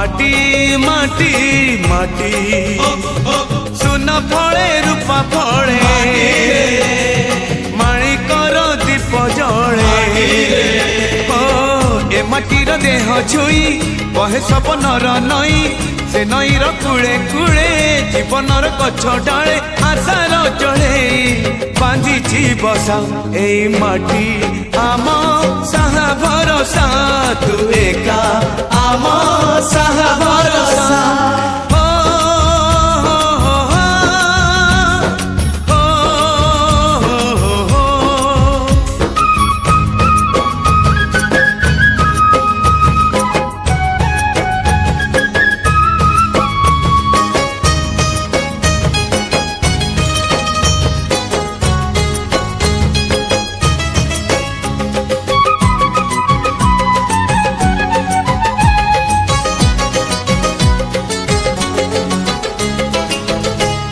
माटी माटी माटी सुन फले रूपा फले माणिकर दीप जले ए माटीर देह छुई बहे सपनर नई से नईर कूले कूले जीवनर गछ डाले आशार जड़े बांधी बसा ए माटी आम साहा भरोसा तू एका आम साहा भरोसा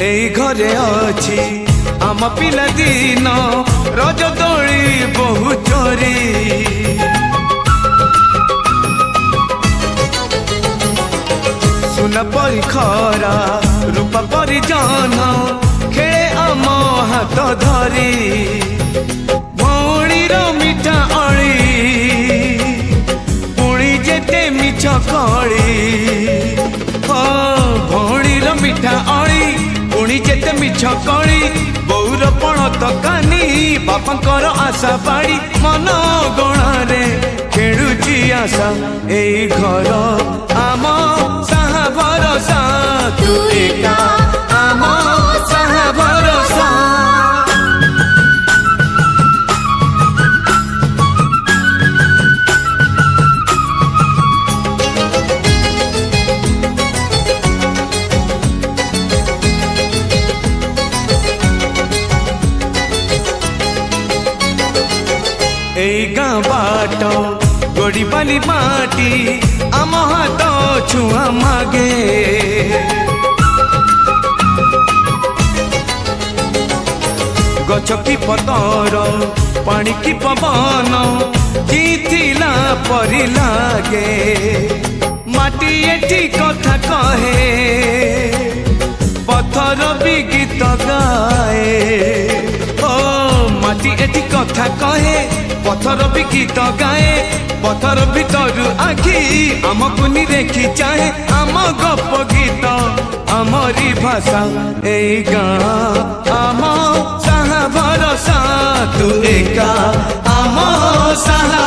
एई घरे अछि आम पिला दिन रज दोली बहु चोरी सुन परी खरा रूपा परी जन खेले आम हाथ धरी भौणीर मिठा अली पुणी जेते मिछ कली भौणीर मिठा अली पुणी जेते मिछ कली बौर पण तकानी बापांकर आशा बाड़ी मन गणारे खेलुची आशा एई घर आम साहा भरोसा तू एका आम साहा भरोसा एई गाँ बाट गोड़ी बाली माटी आम हाथ छुआ मागे गछ की पतर पानी की पवन जीथिला परी लागे माटी एठी कथा कहे पत्थर भी गीत गाए माटी एठी कथा कहे पत्थर भी गीत गाए पत्थर भीतर आखि आमको देखी चाहे आम गप गीत आमरी भाषा एई गाँ आम साहा भरोसा तू एका आम साहा